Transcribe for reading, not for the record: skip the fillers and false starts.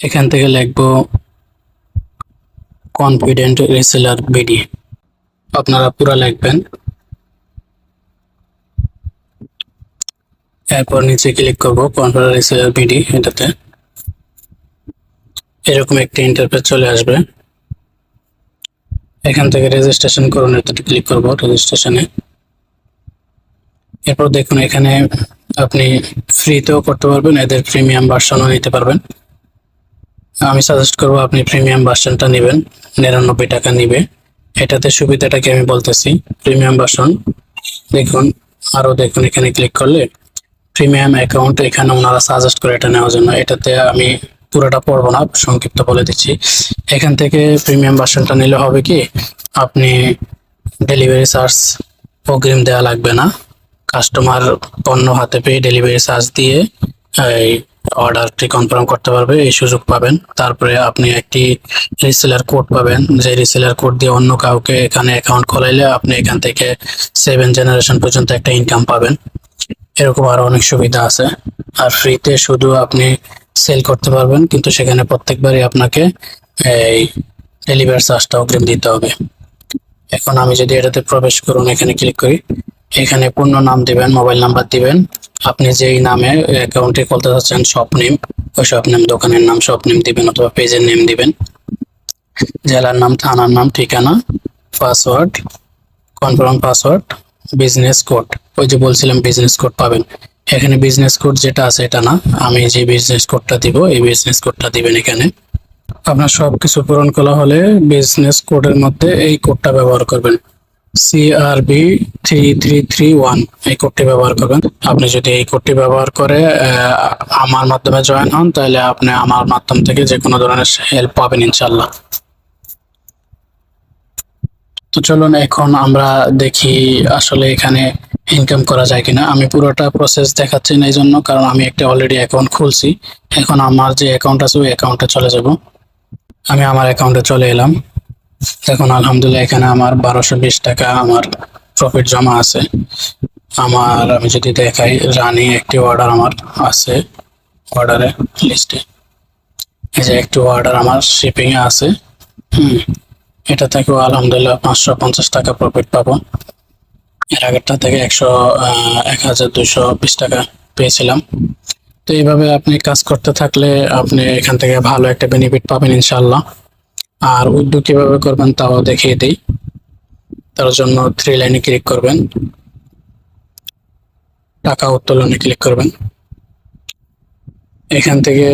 এখান থেকে লিখবো কনফিডেন্ট রিসেলার বিডি। আপনারা পুরো লিখবেন। এরপর নিচে ক্লিক করব কনফিডেন্ট রিসেলার বিডি। এটাতে এরকম একটি ইন্টারফেস চলে আসবে। এখান থেকে রেজিস্ট্রেশন করুন, এটাতে ক্লিক করব রেজিস্ট্রেশনে। এরপর দেখুন এখানে আপনি ফ্রিতেও করতে পারবেন, এদের প্রিমিয়াম ভার্সনও নিতে পারবেন। আমি সাজেস্ট করব আপনি প্রিমিয়াম ভার্সনটা নেবেন, 99 টাকা নিবে। এটাতে সুবিধাটাকে আমি বলতেছি। প্রিমিয়াম ভার্সন দেখুন, আরো দেখুন এখানে ক্লিক করলে প্রিমিয়াম অ্যাকাউন্ট এখানে ওনারা সাজেস্ট করে এটা নেওয়ার জন্য। এটাতে আমি পুরোটা পড়বো না, সংক্ষিপ্ত বলে দিচ্ছি। এখান থেকে প্রিমিয়াম ভার্সনটা নিলে হবে কি, আপনি ডেলিভারি চার্জ অগ্রিম দেওয়া লাগবে না। কাস্টমার পণ্য হাতে পেয়ে ডেলিভারি চার্জ দিয়ে এই অর্ডারটি কনফার্ম করতে পারবে, এই সুযোগ পাবেন। তারপরে আপনি একটি রিসেলার কোড পাবেন, যে রিসেলার কোড দিয়ে অন্য কাউকে এখানে অ্যাকাউন্ট খোলাইলে আপনি এখান থেকে 7 জেনারেশন পর্যন্ত একটা ইনকাম পাবেন। এরকম আরো অনেক সুবিধা আছে। আর ফ্রিতে শুধু আপনি সেল করতে পারবেন, কিন্তু সেখানে প্রত্যেকবারই আপনাকে এই ডেলিভারি চার্জটা অগ্রিম দিতে হবে। এখন আমি যদি এটাতে প্রবেশ করুন, এখানে ক্লিক করি, এখানে পূর্ণ নাম দিবেন, মোবাইল নাম্বার দিবেন, আপনি যেই নামে অ্যাকাউন্টে খুলতে চাচ্ছেন শপ নেম, ওই শপ নেম, দোকানের নাম শপ নেম দিবেন অথবা পেজের নেম দিবেন, জেলার নাম, থানার নাম, ঠিকানা, password, confirm password, business code. ওই যে বলছিলাম বিজনেস কোড পাবেন। এখানে বিজনেস কোড যেটা আছে এটা না, আমি যে বিজনেস কোডটা দিব এই বিজনেস কোডটা দিবেন। এখানে আপনার সবকিছু পূরণ করা হলে বিজনেস কোডের মধ্যে এই কোডটা ব্যবহার করবেন, CRB3331। এই কোডটি ব্যবহার করবেন। আপনি যদি এই কোডটি ব্যবহার করে আমার মাধ্যমে জয়েন হন, তাহলে আপনি আমার মাধ্যম থেকে যে কোনো ধরনের হেল্প পাবেন ইনশাল্লাহ। তো চলুন এখন আমরা দেখি আসলে এখানে ইনকাম করা যায় কিনা। আমি পুরোটা প্রসেস দেখাচ্ছি না এই জন্য, কারণ আমি একটা অলরেডি অ্যাকাউন্ট খুলছি। এখন আমার যে অ্যাকাউন্ট আছে ওই অ্যাকাউন্টে চলে যাব। আমি আমার অ্যাকাউন্টে চলে এলাম। দেখুন আলহামদুলিল্লাহ এখানে আমার 1220 টাকা আমার প্রফিট জমা আছে। আমি যদি দেখাই, রানি একটি অর্ডার আমার আছে অর্ডারে লিস্টে। এই যে একটি অর্ডার আমার শিপিং এ আছে। এটা থেকেও আলহামদুলিল্লাহ 550 টাকা প্রফিট পাবো। এর আগেরটা থেকে 1220 টাকা পেয়েছিলাম। তো এইভাবে আপনি কাজ করতে থাকলে আপনি এখান থেকে ভালো একটা বেনিফিট পাবেন ইনশাল্লাহ। আর উদ্যোগ কিভাবে করবেন তাও দেখিয়ে দিই। তার জন্য 3 লাইনে ক্লিক করবেন, টাকা উত্তোলনে ক্লিক করবেন। এখান থেকে